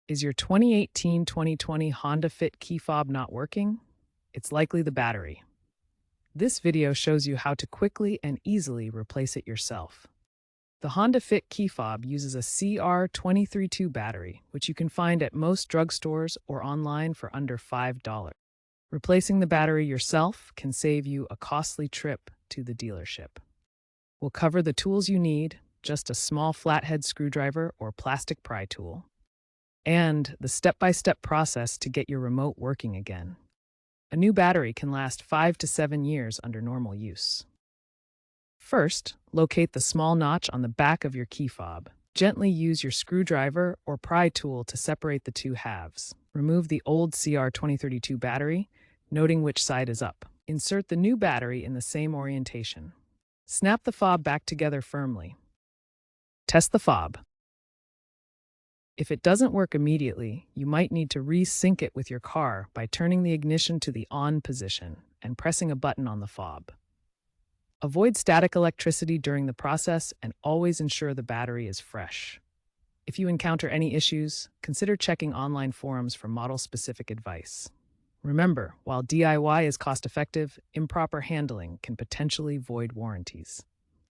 Is your 2018-2020 Honda Fit key fob not working? It's likely the battery. This video shows you how to quickly and easily replace it yourself. The Honda Fit key fob uses a CR232 battery, which you can find at most drugstores or online for under $5. Replacing the battery yourself can save you a costly trip to the dealership. We'll cover the tools you need, just a small flathead screwdriver or plastic pry tool, and the step-by-step process to get your remote working again. A new battery can last 5 to 7 years under normal use. First, locate the small notch on the back of your key fob. Gently use your screwdriver or pry tool to separate the two halves. Remove the old CR2032 battery, noting which side is up. Insert the new battery in the same orientation. Snap the fob back together firmly. Test the fob. If it doesn't work immediately, you might need to re-sync it with your car by turning the ignition to the on position and pressing a button on the fob. Avoid static electricity during the process and always ensure the battery is fresh. If you encounter any issues, consider checking online forums for model-specific advice. Remember, while DIY is cost-effective, improper handling can potentially void warranties.